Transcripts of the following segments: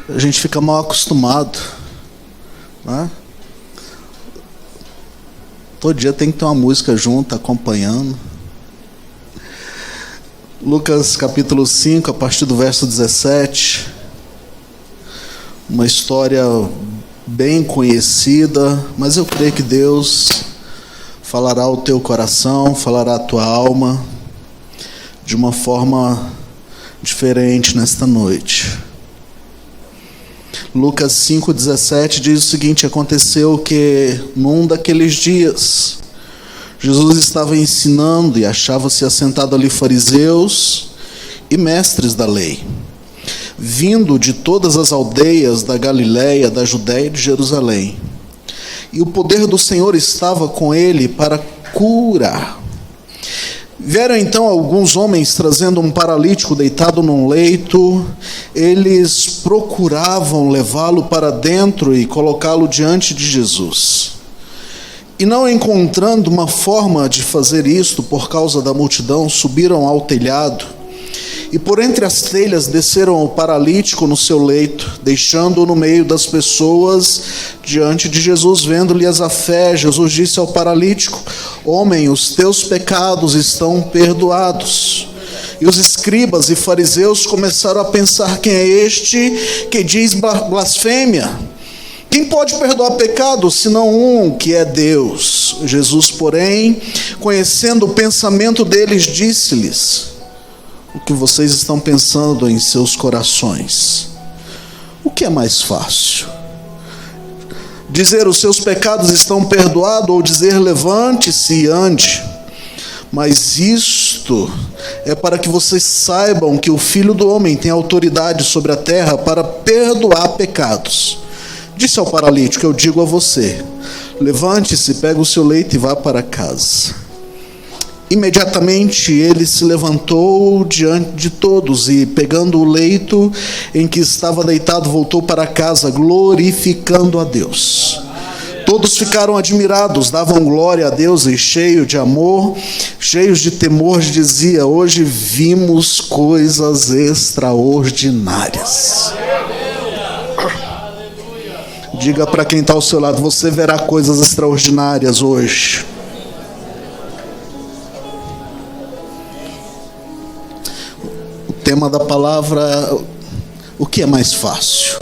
a gente fica mal acostumado, né? Todo dia tem que ter uma música junto, acompanhando. Lucas capítulo 5, a partir do verso 17. Uma história bem conhecida, mas eu creio que Deus falará ao teu coração, falará à tua alma, de uma forma diferente nesta noite. Lucas 5,17 diz o seguinte: aconteceu que num daqueles dias, Jesus estava ensinando e achava-se assentado ali fariseus e mestres da lei, vindo de todas as aldeias da Galiléia, da Judéia e de Jerusalém. E o poder do Senhor estava com ele para curar. Vieram então alguns homens trazendo um paralítico deitado num leito. Eles procuravam levá-lo para dentro e colocá-lo diante de Jesus. E não encontrando uma forma de fazer isto por causa da multidão, subiram ao telhado e por entre as telhas desceram o paralítico no seu leito, deixando-o no meio das pessoas diante de Jesus. Vendo-lhes a fé, Jesus disse ao paralítico: homem, os teus pecados estão perdoados. E os escribas e fariseus começaram a pensar: quem é este que diz blasfêmia? Quem pode perdoar pecados, senão um, que é Deus? Jesus, porém, conhecendo o pensamento deles, disse-lhes: o que vocês estão pensando em seus corações? O que é mais fácil? Dizer os seus pecados estão perdoados, ou dizer levante-se e ande? Mas isto é para que vocês saibam que o Filho do Homem tem autoridade sobre a terra para perdoar pecados. Disse ao paralítico: eu digo a você, levante-se, pegue o seu leito e vá para casa. Imediatamente ele se levantou diante de todos e, pegando o leito em que estava deitado, voltou para casa, glorificando a Deus. Todos ficaram admirados, davam glória a Deus e, cheio de amor, cheios de temor, dizia: hoje vimos coisas extraordinárias. Diga para quem está ao seu lado: você verá coisas extraordinárias hoje. O tema da palavra: o que é mais fácil?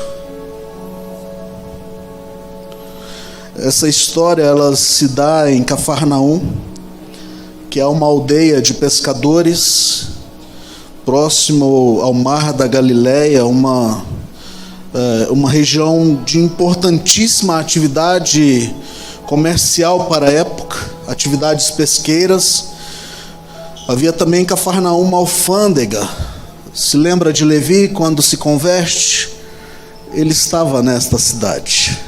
Essa história ela se dá em Cafarnaum, que é uma aldeia de pescadores, próximo ao mar da Galiléia, uma região de importantíssima atividade comercial para a época, atividades pesqueiras. Havia também em Cafarnaum uma alfândega. Se lembra de Levi quando se converte? Ele estava nesta cidade.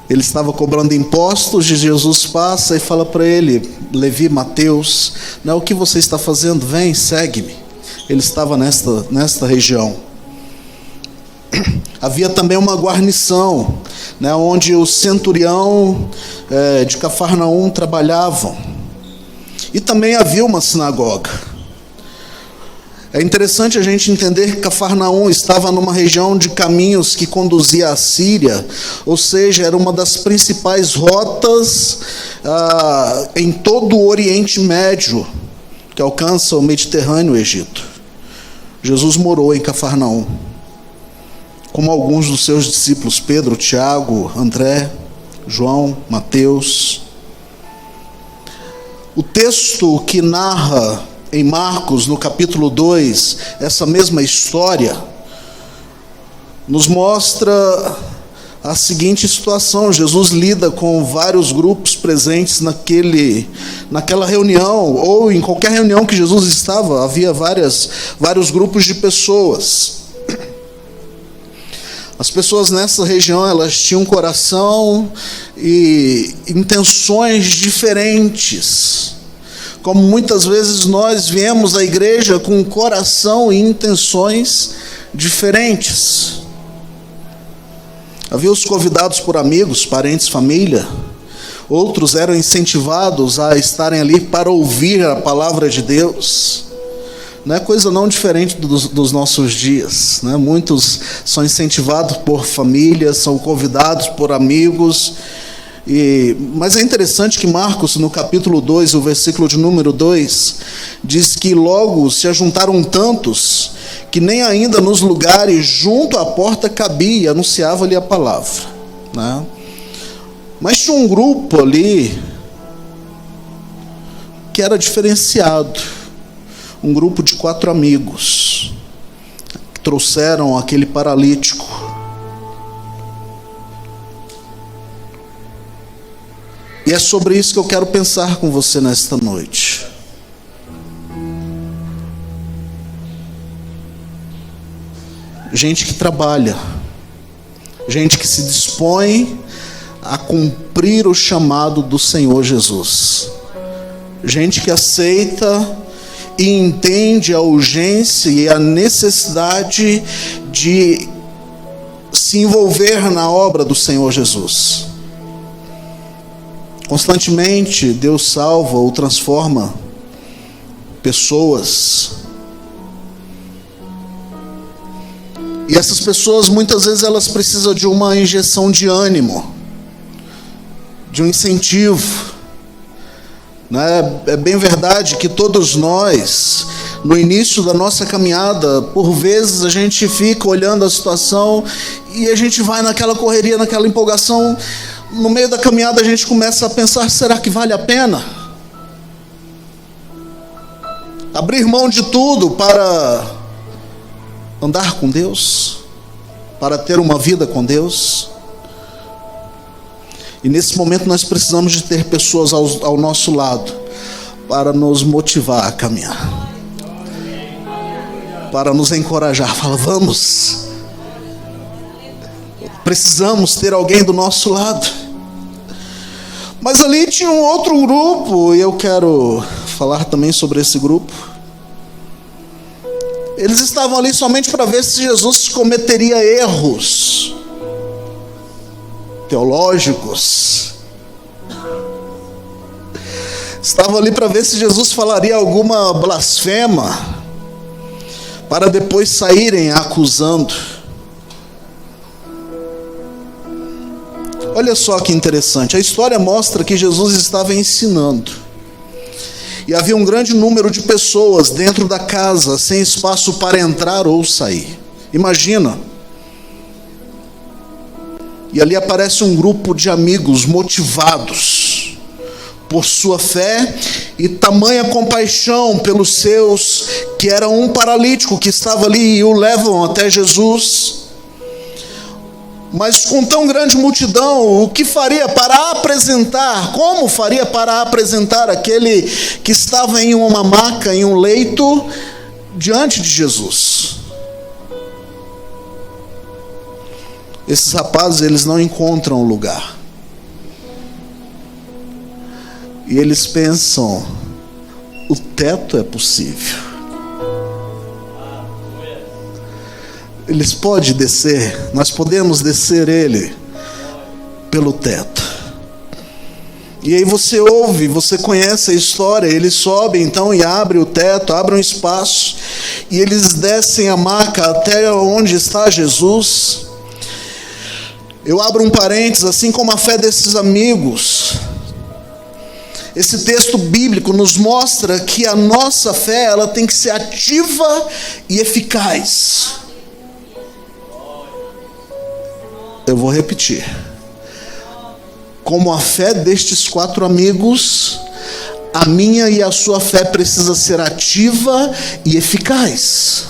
Ele estava cobrando impostos e Jesus passa e fala para ele: Levi, Mateus, não é o que você está fazendo? Vem, segue-me. Ele estava nesta região. Havia também uma guarnição, né, onde o centurião de Cafarnaum trabalhavam. E também havia uma sinagoga. É interessante a gente entender que Cafarnaum estava numa região de caminhos que conduzia à Síria, ou seja, era uma das principais rotas em todo o Oriente Médio, que alcança o Mediterrâneo e o Egito. Jesus morou em Cafarnaum, como alguns dos seus discípulos: Pedro, Tiago, André, João, Mateus. O texto que narra em Marcos, no capítulo 2, essa mesma história, nos mostra a seguinte situação: Jesus lida com vários grupos presentes naquela reunião, ou em qualquer reunião que Jesus estava, havia vários grupos de pessoas. As pessoas nessa região, elas tinham um coração e intenções diferentes. Como muitas vezes nós viemos à igreja com um coração e intenções diferentes. Havia os convidados por amigos, parentes, família. Outros eram incentivados a estarem ali para ouvir a palavra de Deus. Não é coisa não diferente dos nossos dias, né? Muitos são incentivados por famílias, são convidados por amigos. Mas é interessante que Marcos, no capítulo 2, o versículo de número 2, diz que logo se ajuntaram tantos que nem ainda nos lugares junto à porta cabia e anunciava-lhe a palavra, né? Mas tinha um grupo ali que era diferenciado, um grupo de 4 amigos que trouxeram aquele paralítico. E é sobre isso que eu quero pensar com você nesta noite. Gente que trabalha, gente que se dispõe a cumprir o chamado do Senhor Jesus, gente que aceita e entende a urgência e a necessidade de se envolver na obra do Senhor Jesus. Constantemente Deus salva ou transforma pessoas. E essas pessoas muitas vezes elas precisam de uma injeção de ânimo, de um incentivo, né? É bem verdade que todos nós, no início da nossa caminhada, por vezes a gente fica olhando a situação e a gente vai naquela correria, naquela empolgação. No meio da caminhada a gente começa a pensar, será que vale a pena abrir mão de tudo para andar com Deus, para ter uma vida com Deus? E nesse momento nós precisamos de ter pessoas ao nosso lado para nos motivar a caminhar, para nos encorajar. Fala, vamos. Precisamos ter alguém do nosso lado. Mas ali tinha um outro grupo, e eu quero falar também sobre esse grupo. Eles estavam ali somente para ver se Jesus cometeria erros teológicos. Estavam ali para ver se Jesus falaria alguma blasfema, para depois saírem acusando. Olha só que interessante, a história mostra que Jesus estava ensinando. E havia um grande número de pessoas dentro da casa, sem espaço para entrar ou sair. Imagina. E ali aparece um grupo de amigos motivados por sua fé e tamanha compaixão pelos seus, que era um paralítico que estava ali, e o levam até Jesus. Mas com tão grande multidão, o que faria para apresentar? Como faria para apresentar aquele que estava em uma maca, em um leito, diante de Jesus? Esses rapazes, eles não encontram lugar. E eles pensam, o teto é possível. Eles podem descer, nós podemos descer ele pelo teto. E aí você ouve, você conhece a história, eles sobem então e abrem o teto, abrem um espaço, e eles descem a maca até onde está Jesus. Eu abro um parênteses, assim como a fé desses amigos, esse texto bíblico nos mostra que a nossa fé, ela tem que ser ativa e eficaz. Eu vou repetir. Como a fé destes 4 amigos, a minha e a sua fé precisa ser ativa e eficaz.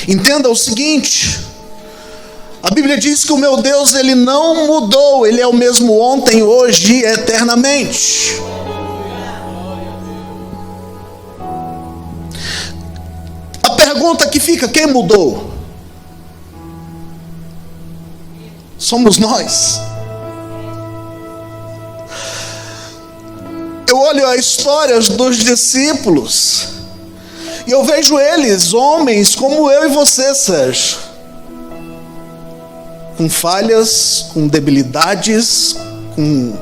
Entenda o seguinte: a Bíblia diz que o meu Deus, ele não mudou, ele é o mesmo ontem, hoje e eternamente. A pergunta que fica, quem mudou? Somos nós. Eu olho a história dos discípulos e eu vejo eles, homens como eu e você, Sérgio, com falhas, com debilidades, com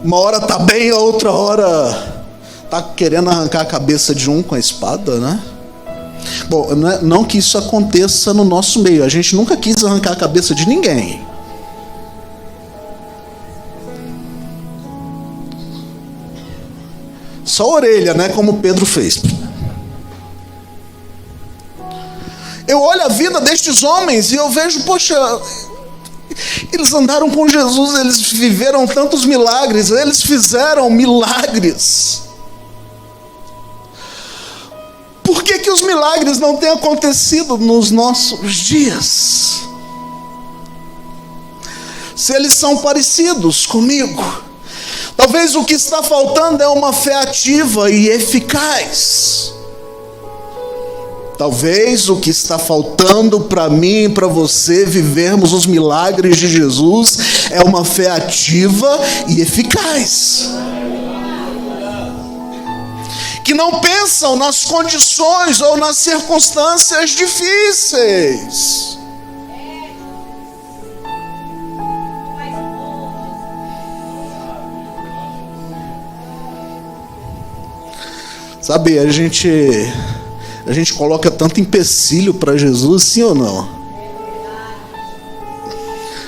uma hora está bem, a outra hora Tá querendo arrancar a cabeça de um com a espada, né? Bom, não que isso aconteça no nosso meio. A gente nunca quis arrancar a cabeça de ninguém. Só a orelha, né? Como Pedro fez. Eu olho a vida destes homens e eu vejo, poxa, eles andaram com Jesus, eles viveram tantos milagres, eles fizeram milagres. Por que os milagres não têm acontecido nos nossos dias? Se eles são parecidos comigo, talvez o que está faltando é uma fé ativa e eficaz. Talvez o que está faltando para mim e para você vivermos os milagres de Jesus é uma fé ativa e eficaz. Que não pensam nas condições ou nas circunstâncias difíceis. Sabe, a gente coloca tanto empecilho para Jesus, sim ou não?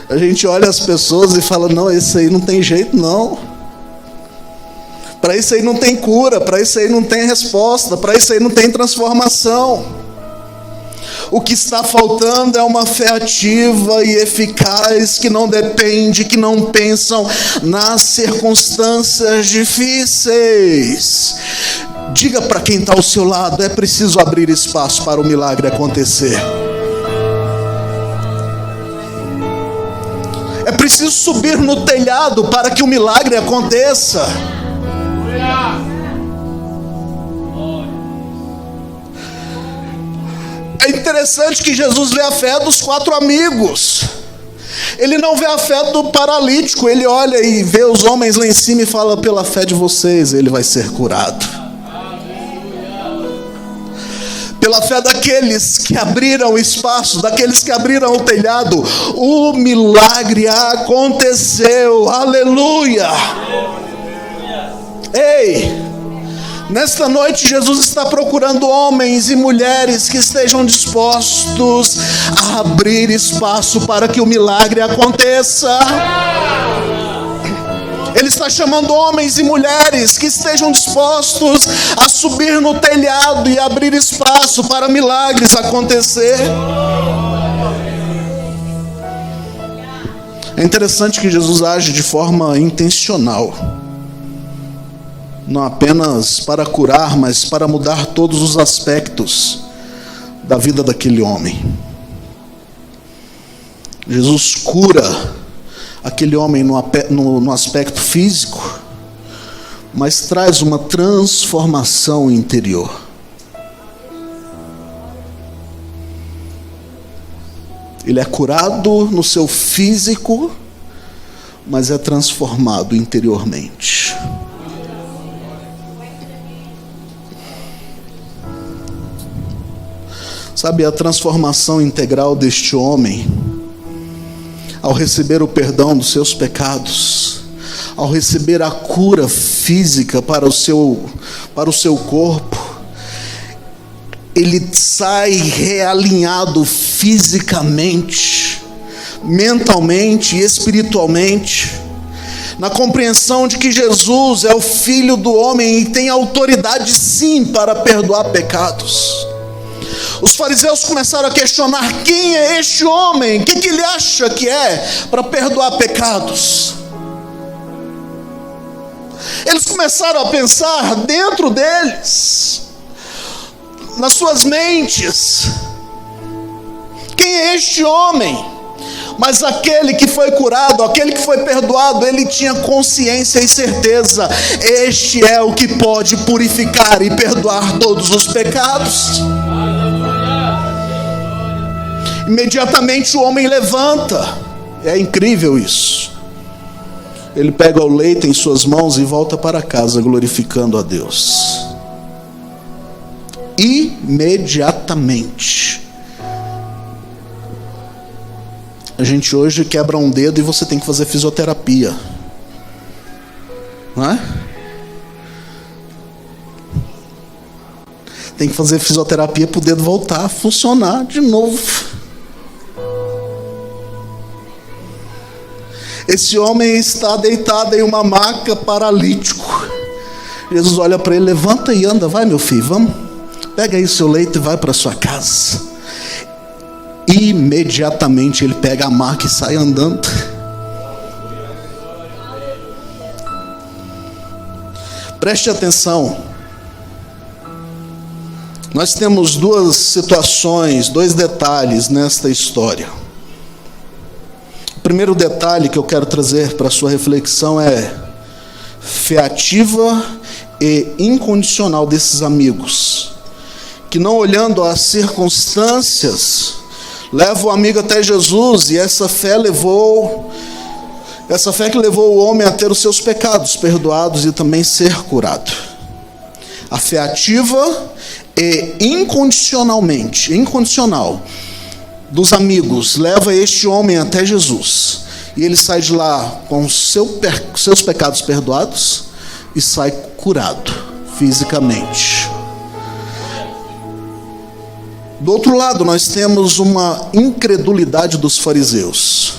A gente olha as pessoas e fala, não, esse aí não tem jeito não. Para isso aí não tem cura, para isso aí não tem resposta, para isso aí não tem transformação. O que está faltando é uma fé ativa e eficaz, que não depende, que não pensam nas circunstâncias difíceis. Diga para quem está ao seu lado, é preciso abrir espaço para o milagre acontecer. É preciso subir no telhado para que o milagre aconteça. É interessante que Jesus vê a fé dos 4 amigos. Ele não vê a fé do paralítico. Ele olha e vê os homens lá em cima e fala, pela fé de vocês ele vai ser curado. Pela fé daqueles que abriram o espaço, daqueles que abriram o telhado, o milagre aconteceu. Aleluia! Ei! Nesta noite Jesus está procurando homens e mulheres que estejam dispostos a abrir espaço para que o milagre aconteça. Ele está chamando homens e mulheres que estejam dispostos a subir no telhado e abrir espaço para milagres acontecer. É interessante que Jesus age de forma intencional. Não apenas para curar, mas para mudar todos os aspectos da vida daquele homem. Jesus cura aquele homem no aspecto físico, mas traz uma transformação interior. Ele é curado no seu físico, mas é transformado interiormente. Sabe, a transformação integral deste homem, ao receber o perdão dos seus pecados, ao receber a cura física para o seu corpo, ele sai realinhado fisicamente, mentalmente e espiritualmente, na compreensão de que Jesus é o Filho do homem e tem autoridade sim para perdoar pecados. Os fariseus começaram a questionar, quem é este homem? O que ele acha que é para perdoar pecados? Eles começaram a pensar dentro deles, nas suas mentes, quem é este homem? Mas aquele que foi curado, aquele que foi perdoado, ele tinha consciência e certeza, este é o que pode purificar e perdoar todos os pecados. Imediatamente o homem levanta. É incrível isso. Ele pega o leite em suas mãos e volta para casa glorificando a Deus. Imediatamente. A gente hoje quebra um dedo e você tem que fazer fisioterapia, não é? Tem que fazer fisioterapia para o dedo voltar a funcionar de novo. Esse homem está deitado em uma maca, paralítico. Jesus olha para ele: levanta e anda, vai meu filho, vamos. Pega aí seu leito e vai para sua casa. Imediatamente ele pega a maca e sai andando. Preste atenção. Nós temos duas situações, dois detalhes nesta história. O primeiro detalhe que eu quero trazer para a sua reflexão é fé ativa e incondicional desses amigos, que não olhando as circunstâncias, leva o amigo até Jesus, e essa fé que levou o homem a ter os seus pecados perdoados e também ser curado. A fé ativa e incondicional dos amigos leva este homem até Jesus, e ele sai de lá com seus pecados perdoados e sai curado fisicamente. Do outro lado, nós temos uma incredulidade dos fariseus.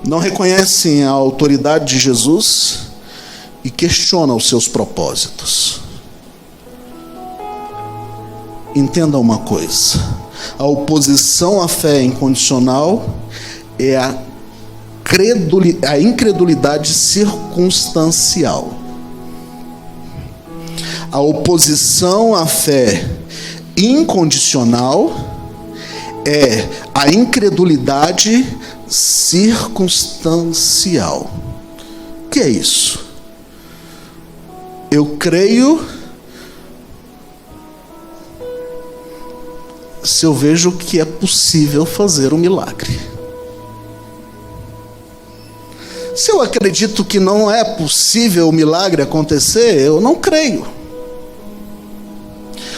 Não reconhecem a autoridade de Jesus e questionam os seus propósitos. Entenda uma coisa: a oposição à fé incondicional é a incredulidade circunstancial. A oposição à fé incondicional é a incredulidade circunstancial. O que é isso? Eu creio se eu vejo que é possível fazer um milagre. Se eu acredito que não é possível o milagre acontecer, eu não creio.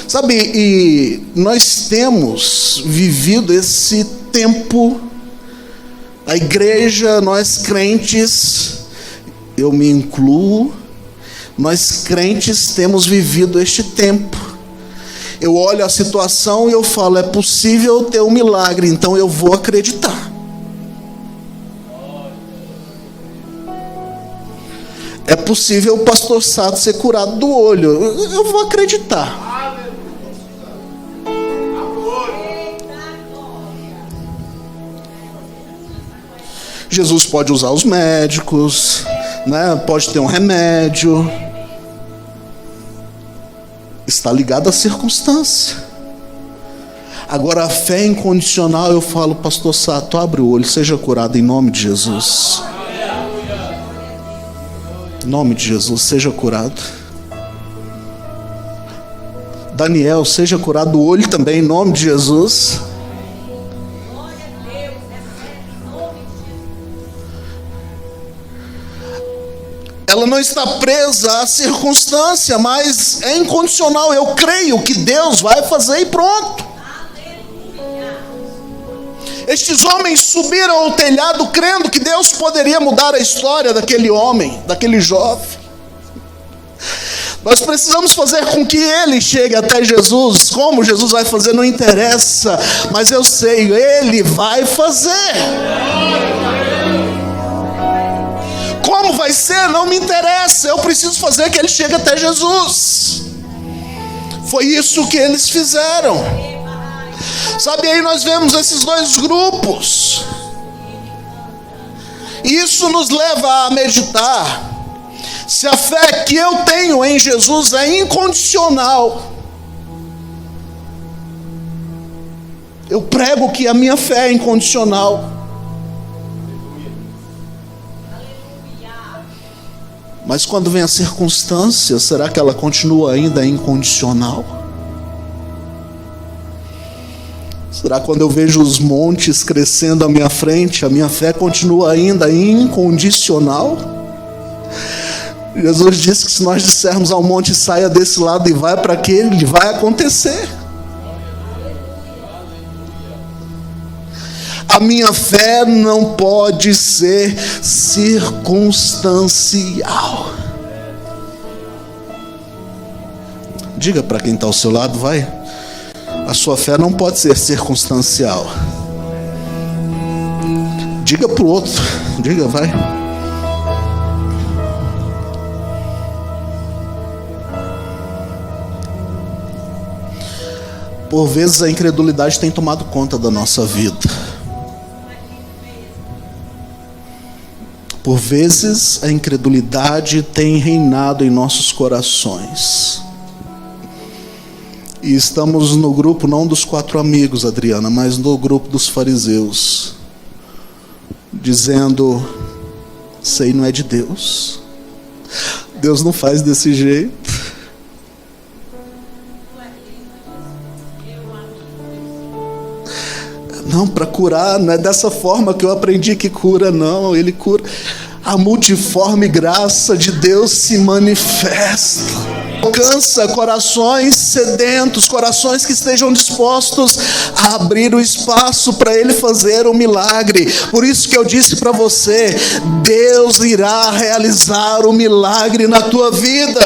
Sabe, e nós temos vivido esse tempo, a igreja, nós crentes, eu me incluo, nós crentes temos vivido este tempo. Eu olho a situação e eu falo: é possível ter um milagre, então eu vou acreditar. É possível o pastor Sato ser curado do olho, eu vou acreditar. Jesus pode usar os médicos, né? Pode ter um remédio. Está ligado à circunstância. Agora, a fé incondicional, eu falo: pastor Sato, abre o olho, seja curado em nome de Jesus. Em nome de Jesus, seja curado. Daniel, seja curado do olho também, em nome de Jesus. Ela não está presa à circunstância, mas é incondicional. Eu creio que Deus vai fazer e pronto. Estes homens subiram ao telhado crendo que Deus poderia mudar a história daquele homem, daquele jovem. Nós precisamos fazer com que ele chegue até Jesus. Como Jesus vai fazer não interessa, mas eu sei, ele vai fazer. Como vai ser não me interessa, eu preciso fazer que ele chegue até Jesus. Foi isso que eles fizeram. Sabe, aí nós vemos esses dois grupos. Isso nos leva a meditar se a fé que eu tenho em Jesus é incondicional. Eu prego que a minha fé é incondicional. Mas quando vem a circunstância, será que ela continua ainda incondicional? Será que quando eu vejo os montes crescendo à minha frente, a minha fé continua ainda incondicional? Jesus disse que se nós dissermos ao monte: saia desse lado e vai para aquele, vai acontecer. A minha fé não pode ser circunstancial. Diga para quem está ao seu lado, vai. A sua fé não pode ser circunstancial. Diga para o outro, diga, vai. Por vezes a incredulidade tem tomado conta da nossa vida. Por vezes a incredulidade tem reinado em nossos corações. E estamos no grupo não dos 4 amigos, Adriana, mas no grupo dos fariseus, dizendo: isso aí não é de Deus. Deus não faz desse jeito. Não, para curar, não é dessa forma que eu aprendi que cura, não. Ele cura. A multiforme graça de Deus se manifesta. Alcança corações sedentos, corações que estejam dispostos a abrir o espaço para Ele fazer o milagre. Por isso que eu disse para você: Deus irá realizar o milagre na tua vida.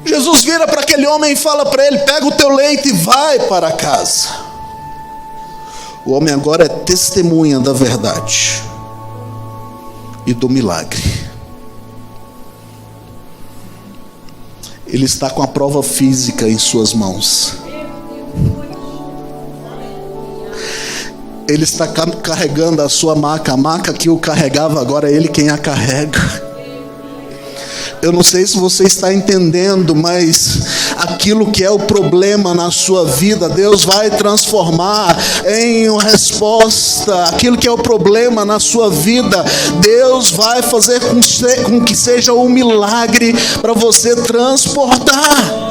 Jesus vira para aquele homem e fala para ele: pega o teu leito e vai para casa. O homem agora é testemunha da verdade e do milagre. Ele está com a prova física em suas mãos. Ele está carregando a sua maca. A maca que o carregava, agora é ele quem a carrega. Eu não sei se você está entendendo, mas aquilo que é o problema na sua vida, Deus vai transformar em uma resposta. Aquilo que é o problema na sua vida, Deus vai fazer com que seja um milagre para você transportar.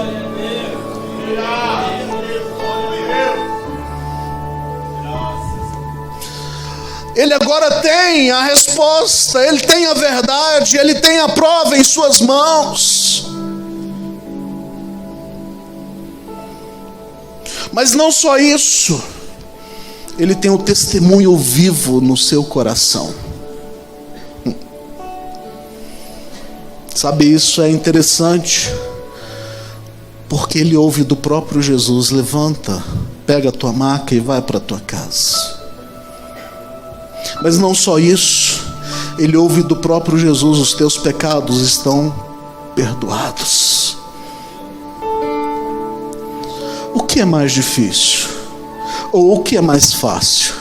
Ele agora tem a resposta, ele tem a verdade, ele tem a prova em suas mãos. Mas não só isso, ele tem o testemunho vivo no seu coração. Sabe, isso é interessante, porque ele ouve do próprio Jesus: levanta, pega a tua maca e vai para a tua casa. Mas não só isso, ele ouve do próprio Jesus: os teus pecados estão perdoados. O que é mais difícil? Ou o que é mais fácil?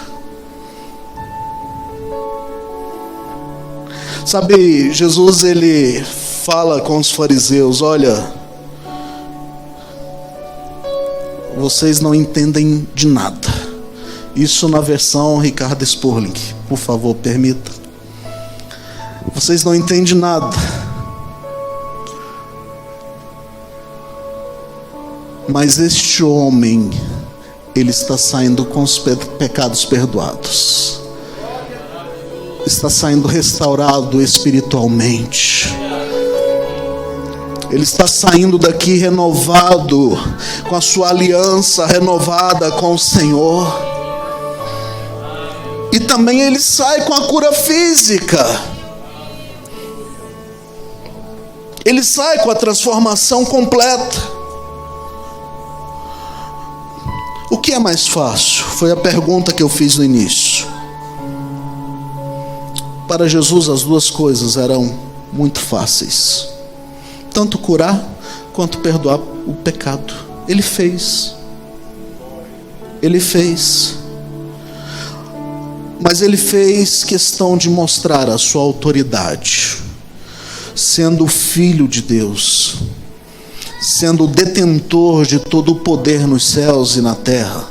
Sabe, Jesus, ele fala com os fariseus: olha, vocês não entendem de nada. Isso na versão Ricardo Spurling, por favor, permita. Vocês não entendem nada. Mas este homem, ele está saindo com os pecados perdoados. Está saindo restaurado espiritualmente. Ele está saindo daqui renovado, com a sua aliança renovada com o Senhor. E também ele sai com a cura física. Ele sai com a transformação completa. O que é mais fácil? Foi a pergunta que eu fiz no início. Para Jesus as duas coisas eram muito fáceis. Tanto curar quanto perdoar o pecado. Ele fez. Ele fez. Mas ele fez questão de mostrar a sua autoridade, sendo o Filho de Deus, sendo o detentor de todo o poder nos céus e na terra,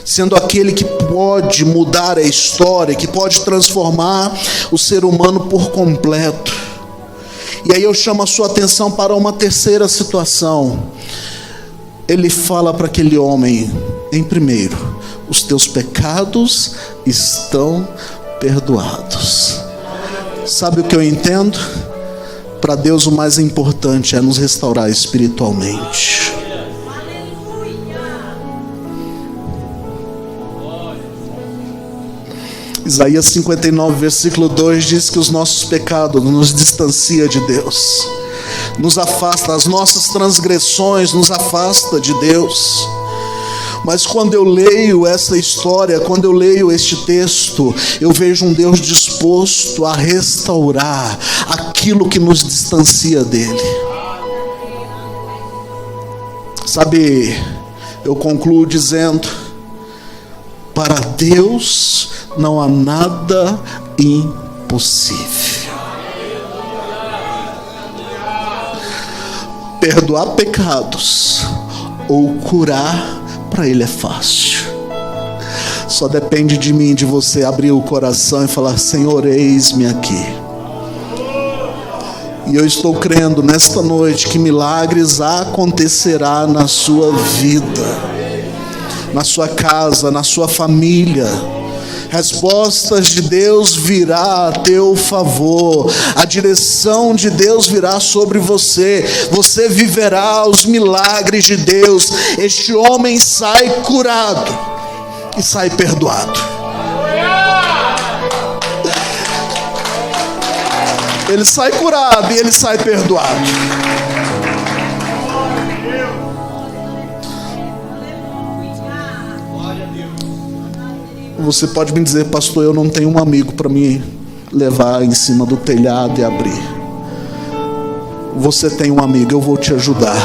sendo aquele que pode mudar a história, que pode transformar o ser humano por completo. E aí eu chamo a sua atenção para uma terceira situação. Ele fala para aquele homem, em primeiro: os teus pecados estão perdoados. Sabe o que eu entendo? Para Deus o mais importante é nos restaurar espiritualmente. Isaías 59, versículo 2 diz que os nossos pecados nos distanciam de Deus, nos afasta, as nossas transgressões nos afasta de Deus. Mas quando eu leio essa história, quando eu leio este texto, eu vejo um Deus disposto a restaurar aquilo que nos distancia dele. Sabe, eu concluo dizendo: para Deus não há nada impossível. Perdoar pecados ou curar, para Ele é fácil. Só depende de mim, de você abrir o coração e falar: Senhor, eis-me aqui. E eu estou crendo nesta noite que milagres acontecerá na sua vida, na sua casa, na sua família. Respostas de Deus virá a teu favor, a direção de Deus virá sobre você, você viverá os milagres de Deus. Este homem sai curado e sai perdoado. Ele sai curado e ele sai perdoado. Você pode me dizer: pastor, eu não tenho um amigo para me levar em cima do telhado e abrir. Você tem um amigo, eu vou te ajudar.